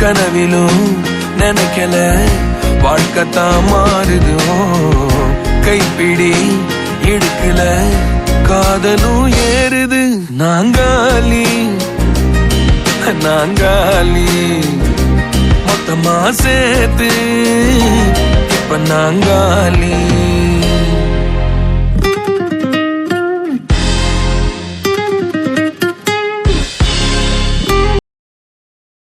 கனவிலும் நினைக்கல வாழ்க்கத்தான் மாறுது கைப்பிடி இடுக்கல காதலும் ஏறுது நாங்காலி நாங்காலி மொத்தமா சேர்த்து இப்ப நாங்காலி